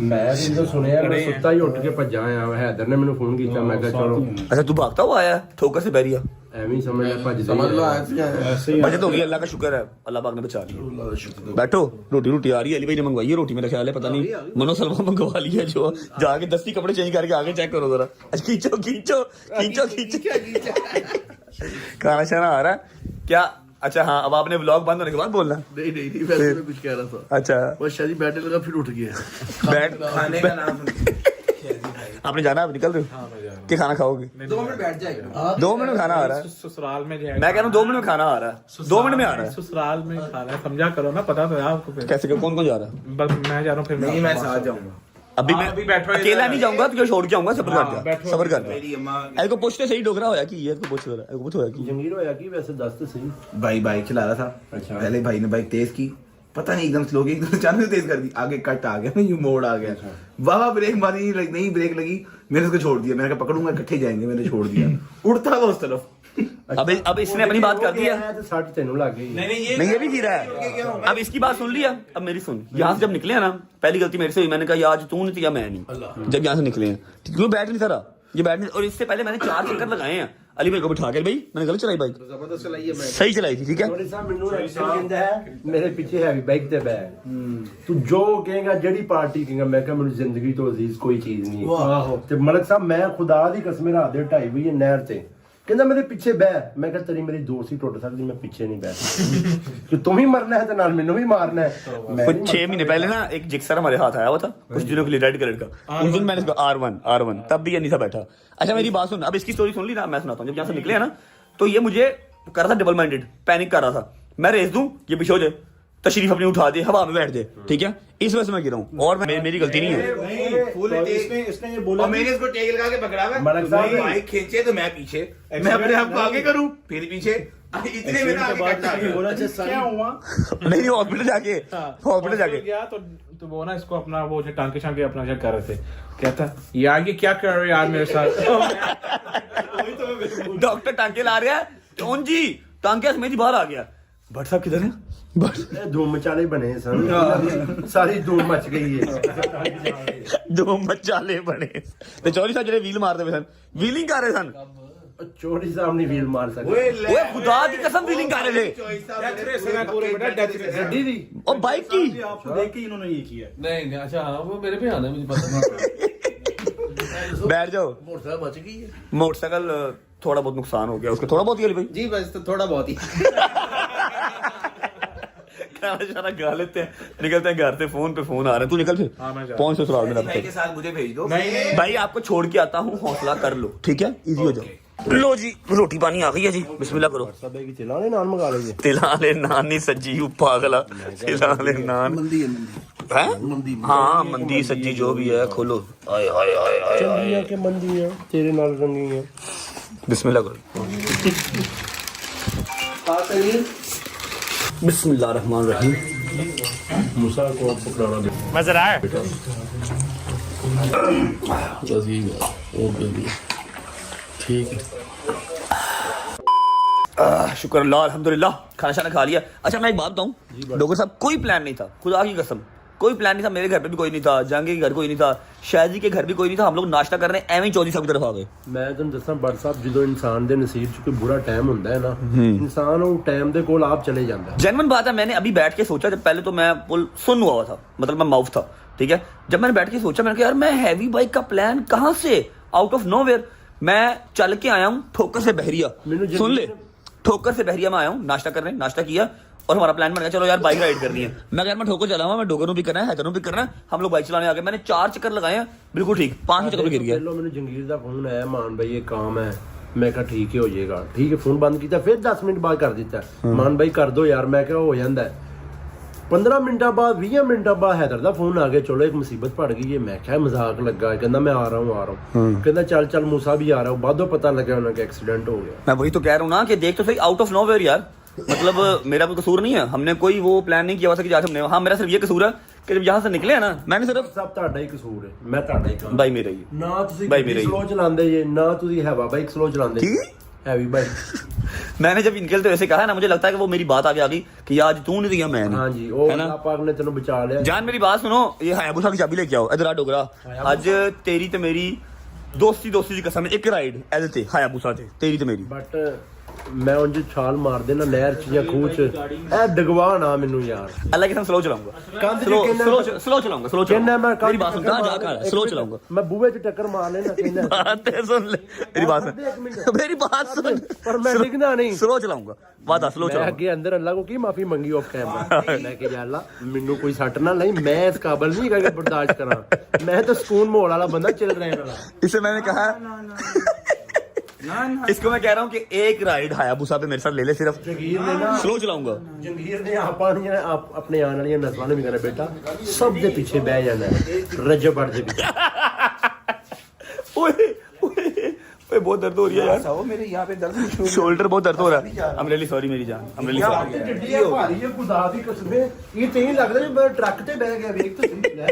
ਮੈਂ ਜਿੰਦੋਂ ਸੁਣਿਆ ਮੈਂ ਸੁੱਤਾ ਹੀ ਉੱਠ ਕੇ ਭੱਜਾ ਆਇਆ ਹੈਦਰ ਨੇ ਮੈਨੂੰ ਫੋਨ ਕੀਤਾ ਮੈਂ ਕਿਹਾ ਚਲੋ अच्छा तू भागता हुआ आया ठोकर से बैरिया ਐਵੇਂ ਹੀ समझ ਭੱਜ समझ लो ऐसे ही बचत हो गई अल्लाह का शुक्र है अल्लाह पाक ने बचा लिया बैठो रोटी आ रही है अली भाई ने मंगवाई है रोटी मेरा ख्याल है पता नहीं मनो सलमा मंगवा लिया जो जाके 10 कपड़े चेंज करके आगे चेक करो जरा अच्छा खींचो खाना शाना आ रहा है क्या अच्छा हाँ अब आपने व्लॉग बंद होने के बाद बोलना नहीं वैसे मैं कुछ कह रहा था अच्छा बस शादी बैठने लगा फिर उठ गया बैठ खाने का नाम आपने जाना अब निकल रहे हो कि खाना खाओगे 2 मिनट बैठ जाएगा 2 मिनट में खाना आ रहा है ससुराल में जाएगा मैं कह रहा हूँ 2 मिनट में खाना आ रहा है 2 मिनट में आ रहा है ससुराल में खा रहा है समझा करो ना पता तो है आपको फिर कैसे कौन जा रहा है बस मैं जा रहा हूँ फिर नहीं मैं साथ जाऊंगा अभी मैं अभी बैठो इधर। अकेला नहीं जाऊंगा तो छोड़ के आऊंगा सबर हाँ, कर जा बैठो। सबर कर जा मेरी अम्मा ऐको पूछते सही डोगरा होया कि ये को पूछ रहा है ऐको पूछ होया कि जंगीर होया कि वैसे दस तो सही भाई बाइक चला रहा था अच्छा। पहले भाई ने बाइक तेज की पता नहीं एकदम स्लो की एकदम अचानक से तेज कर दी आगे कट आ गया यूं मोड़ आ गया वाह ब्रेक मारी नहीं ब्रेक लगी मैंने उसको छोड़ दिया मैंने कहा पकड़ूंगा इकट्ठे जाएंगे मैंने छोड़ दिया उड़ता हुआ उस तरफ अब इसने अपनी बात कर दी है तो 60 तेनू लग गई नहीं ये भी गिरा है अब इसकी बात सुन लिया अब मेरी सुन यहाँ से जब निकले हैं ना पहली गलती मेरे से हुई मैंने कहा आज तू नहीं थी या मैं नहीं जब यहाँ से निकले हैं क्यों बैठ नहीं सरा ये बैठ नहीं और इससे पहले मैंने 4 चक्कर लगाए हैं अली भाई को बिठा के भाई मैंने गलत चलाई बाइक जबरदस्त चलाई है मैं सही चलाई थी ठीक है थोड़ी सा ਮੈਨੂੰ ਐਕਸ਼ਨ ਕਹਿੰਦਾ ਹੈ ਮੇਰੇ ਪਿੱਛੇ ਹੈਵੀ ਬਾਈਕ ਤੇ ਬੈਗ ਤੂੰ ਜੋ ਕਹੇਗਾ ਜਿਹੜੀ ਪਾਰਟੀ ਕਹੇਗਾ ਮੈਂ ਕਿਹਾ ਮੈਨੂੰ ਜ਼ਿੰਦਗੀ ਤੋਂ ਅਜ਼ੀਜ਼ ਕੋਈ ਚੀਜ਼ ਨਹੀਂ ਆਹੋ ਤੇ ਮਲਕ ਸਾਹਿਬ ਮੈਂ ਖੁਦਾ ਦੀ ਕਸਮ ਰਾਤ ਦੇ 2:30 ਵਜੇ ਨਹਿਰ ਤੇ ਕਹਿੰਦਾ ਮੇਰੇ ਪਿੱਛੇ ਬਹਿ ਮੈਂ ਕਿਹਾ ਤੇਰੀ ਮੇਰੀ ਦੋਸਤੀ ਟੁੱਟ ਸਕਦੀ मैं पीछे नहीं बैठ कि तुम ही मरना है तो नाल मैनू भी मारना है कुछ 6 महीने पहले ना एक जिक्सर हमारे हाथ आया हुआ था कुछ दिनों के लिए रेड कलर का उस दिन मैंने इसको R1 तब भी ये नहीं था बैठा अच्छा मेरी बात सुन अब इसकी स्टोरी सुन ली ना मैं सुनाता हूँ जब यहाँ से निकले हैं ना तो ये मुझे कर रहा था डबल माइंडेड पैनिक कर रहा था मैं रेस दूं ये पीछे हो जाए तशरीफ अपनी उठा दे हवा में बैठ जाए ठीक है इस वजह से मैं गिरा हूँ और मेरी गलती नहीं है फुल इसने ये बोला और मैंने इसको टेक लगा के पकड़ा हुआ मलक साहब बाइक खींचे तो मैं पीछे मैं अपने आप को आगे करूं फिर पीछे इतने में आगे कट आ गया बोला क्या हुआ नहीं हॉस्पिटल जाके गया तो वो ना इसको अपना वो जो टांके शांके अपना चेक कर रहे थे कहता यार ये क्या कर रहे हो यार मेरे साथ डॉक्टर टांके ला रहा है कौन जी टांके समेत ही बाहर आ गया भट्ट साहब किधर है धूम मचाले बने सन सारी धूम मच गई है दो मचाले बने ते चौधरी साहब ਜਿਹੜੇ ਵੀਲ ਮਾਰਦੇ ਪਏ ਸਨ ਵੀਲਿੰਗ ਕਰ ਰਹੇ ਸਨ चोरी साहब नहीं फील मार सकते ओए खुदा की कसम फीलिंग कर रहे थे गड्डी दी और बाइक की आपको देख के इन्होंने ये किया नहीं अच्छा हाँ वो मेरे पे आना मुझे पता बैठ जाओ मोटरसाइकिल बच गई है मोटरसाइकिल थोड़ा बहुत नुकसान हो गया उसका थोड़ा बहुत ही है भाई जी बस तो थोड़ा बहुत ही खाना शाना खा लेते हैं निकलते हैं घर से फोन पे फोन आ रहे हैं तू निकल फिर हाँ, मैं जा पहुंच ससुराल में भाई के साथ मुझे भेज दो भाई आपको छोड़ के आता हूँ हौसला कर लो ठीक है इजी हो जाओ लो जी रोटी पानी आ गई है जी बिस्मिल्लाह करो सब एक चिल्लाने नान मंगा लीजिए तिला ले नान नहीं सज्जी हूँ पागला तिला ले नान मंदी है है हाँ मंदी सज्जी जो भी है खोलो आए आए आए आए चंदियां के मंदी है तेरे नाल रंगी है बिस्मिल्लाह करो बिस्मिल्लाह रहमान रहीम मूसा को आप पकड़ाना दे नजर आया ठीक है शुक्र अल्लाह अल्हम्दुलिल्लाह खाना शाना खा लिया अच्छा मैं एक बात बताऊं डॉक्टर साहब कोई प्लान नहीं था खुदा की कसम कोई प्लान नहीं था मेरे घर पे भी कोई नहीं था जहांगीर के घर कोई नहीं था शाहजी के घर भी कोई नहीं था हम लोग नाश्ता करने एवं ही चौधरी साहब की तरफ आ गए मैं ਤੁਹਾਨੂੰ ਦੱਸਾਂ ਬੜ ਸਾਹਿਬ ਜਦੋਂ ਇਨਸਾਨ ਦੇ ਨਸੀਬ 'ਚ ਕੋਈ ਬੁਰਾ ਟਾਈਮ ਹੁੰਦਾ ਹੈ ਨਾ ਇਨਸਾਨ ਉਹ ਟਾਈਮ ਦੇ ਕੋਲ ਆਪ ਚਲੇ ਜਾਂਦਾ ਹੈ जेन्युइन बात है मैंने अभी बैठ के सोचा जब पहले तो मैं पुल सुन हुआ था मतलब मैं माउथ था ठीक है जब मैंने बैठ के सोचा मैंने कहा यार मैं हैवी बाइक का प्लान कहाँ से आउट ऑफ नोवेयर मैं चल के आया हूँ ठोकर से बहरिया सुन ले ठोकर से बहरिया में आया हूँ नाश्ता करने नाश्ता किया और हमारा प्लान बन गया चलो यार बाइक राइड करनी है मैं यार मैं ठोकर चला हुआ मैं डोगरों भी करना है हैदरों भी करना है हम लोग बाइक चलाने आ गए मैंने 4 चक्कर लगाए हैं बिल्कुल ठीक 5 चक्कर गिर गया ਪਹਿਲਾਂ ਮੈਨੂੰ ਜੰਗੀਰ ਦਾ ਫੋਨ ਆਇਆ ਮਾਨ ਭਾਈ ਇਹ ਕੰਮ ਹੈ ਮੈਂ ਕਿਹਾ ਠੀਕ ਹੀ ਹੋ ਜਾਏਗਾ ਠੀਕ ਹੈ ਫੋਨ ਬੰਦ ਕੀਤਾ ਫਿਰ 10 ਮਿੰਟ ਬਾਅਦ ਕਰ ਦਿੱਤਾ ਮਾਨ ਭਾਈ ਕਰ ਦੋ ਯਾਰ ਮੈਂ ਕਿਹਾ ਹੋ ਜਾਂਦਾ 15 ਮਿੰਟਾਂ ਬਾਅਦ 20 ਮਿੰਟਾਂ ਬਾਅਦ ਹੈਦਰ ਦਾ ਫੋਨ ਆ ਗਿਆ ਚਲੋ ਇੱਕ ਮੁਸੀਬਤ ਪੜ ਗਈ ਹੈ ਮੈਂ ਕਿਹਾ ਮਜ਼ਾਕ ਲੱਗਾ ਕਹਿੰਦਾ मैं आ रहा हूँ ਕਹਿੰਦਾ ਚੱਲ ਚੱਲ मूसा भी आ रहा हूँ बादो पता लगा उन्हें कि एक्सीडेंट हो गया मैं वही तो कह रहा हूँ ना कि देख तो सही आउट ऑफ नोवेयर यार मतलब मेरा कोई कसूर नहीं है हमने कोई वो प्लान नहीं किया हुआ था कि आज हमने हाँ मेरा सिर्फ ये कसूर है कि जब यहाँ से निकले हैं ना मैंने सिर्फ ਸਭ ਤੁਹਾਡਾ ਹੀ ਕਸੂਰ ਹੈ ਮੈਂ ਤੁਹਾਡਾ ਹੀ ਕੰਮ भाई मेरा ही ਨਾ ਤੁਸੀਂ ਬਾਈ ਮੇਰਾ ਹੀ। ਸਲੋ ਚਲਾਉਂਦੇ ਜੇ ਨਾ ਤੁਸੀਂ ਹੈਵਾ ਬਾਈਕ ਸਲੋ ਚਲਾਉਂਦੇ हैवी बाइक मैंने जब निकलते वैसे कहा ना मुझे लगता है कि वो मेरी बात आगे आ गई कि आज तू नहीं दिया मैं हाँ जी ओ अल्लाह पाक ने तेनों बचा लिया जान मेरी बात सुनो ये हायाबुसा की चाबी लेके आओ इधर आ डोगरा आज तेरी ते मेरी दोस्ती की कसम है एक राइड ऐसे थे हायाबुसा थे तेरी ते मेरी बट मैं उंज छाल मार देना नहर च या खूह च ए डगवा ना मेनू यार अल्लाह की कसम स्लो चलाऊंगा स्लो चलाऊंगा मेरी बात सुन कहां जाकर स्लो चलाऊंगा मैं बूहे च टक्कर मार लेना कहना बात सुन ले मेरी बात सुन पर मैं डिगना नहीं स्लो चलाऊंगा वादा स्लो मैं चलाऊंगा आगे अंदर अल्लाह को की माफी मंगी ऑफ कैमरा मैं कि या अल्लाह मेनू कोई सट ना लाई मैं इस काबिल नहीं कि बर्दाश्त करा मैं तो सुकून माहौल वाला बंदा चिल रहने वाला इसे मैंने कहा इसको मैं कह रहा हूँ कि एक राइड हायाबुसा पे मेरे साथ ले ले सिर्फ जंगीर ने ना स्लो चलाऊंगा जंगीर ने आप अपने आने वाली नस्लों ने भी कहना बेटा सब दे पीछे बह जाना है रजब बढ़ दे पीछे ओए बहुत दर्द हो रही है यार मेरे यहाँ पे दर्द शोल्डर बहुत दर्द हो रहा है I'm really sorry मेरी जान I'm really sorry ਗੱਡੀ ਆ ਭਾਰੀ ਹੈ ਖੁਦਾ ਦੀ ਕਸਮੇ ਇਹ ਤੇ ਹੀ ਲੱਗਦਾ ਜਿਵੇਂ ਟਰੱਕ ਤੇ ਬਹਿ ਗਿਆ ਵੇਖ ਤੂੰ ਲੈ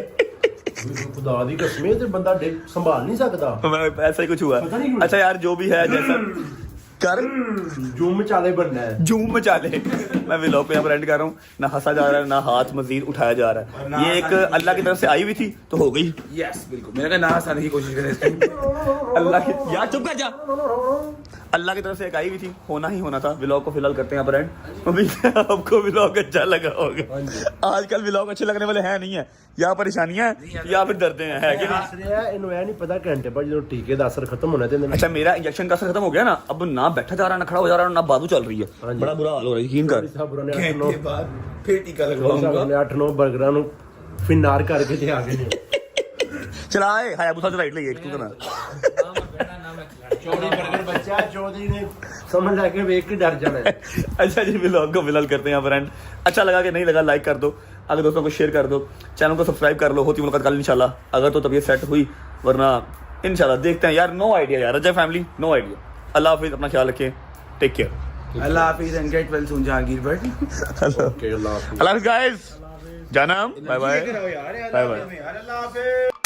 खुदा दी कसमें ते बंदा संभाल नहीं सकता ऐसा ही कुछ हुआ अच्छा यार जो भी है जैसा कर जूम चाले बनना है जूम मचा ले मैं व्लॉग को यहाँ पर एंड कर रहा हूँ ना हंसा जा रहा है ना हाथ मजीद उठाया जा रहा है ये एक अल्लाह की तरफ से आई हुई थी तो हो गई यस बिल्कुल मैंने कहा ना हंसाने की कोशिश करें अल्लाह की यार चुप कर जा अल्लाह की तरफ से एक आई हुई थी होना ही होना था व्लॉग को फिलहाल करते हैं यहाँ पर एंड उम्मीद है आपको व्लॉग अच्छा लगा होगा आजकल व्लॉग अच्छे लगने वाले हैं नहीं है या परेशानियां या फिर दर्द है कि नहीं इन्हों नहीं पता घंटे बाद जो टीके का असर खत्म होना चाहिए अच्छा मेरा इंजेक्शन का असर खत्म हो गया ना अब ना बैठा जा रहा ना खड़ा हो जा रहा ना बाजू चल रही है बड़ा बुरा हाल हो रहा है यकीन कर फिर टीका लगवाऊंगा 8-9 बर्गरां नु फिनार करके ते आ गए चलाए हायाबुसा से राइट ले एक तू ना चौधरी बर्गर बच्चा चौधरी ने समझ लगे वेख के डर जाना है अच्छा जी व्लॉग को फिलहाल करते हैं यहाँ पर एंड अच्छा लगा कि नहीं लगा लाइक कर दो अगर दोस्तों को शेयर कर दो चैनल को सब्सक्राइब कर लो होती मुलाकात कल इंशाल्लाह अगर तो तबीयत सेट हुई वरना इंशाल्लाह देखते हैं यार नो आइडिया यार अजय फैमिली नो आइडिया अल्लाह हाफिज अपना ख्याल रखें टेक केयर अल्लाह हाफिज and get well soon Jahangir Bhatt okay अल्लाह हाफिज अल्लाह हाफिज गाइस जाना बाय बाय यार बाय बाय अल्लाह हाफिज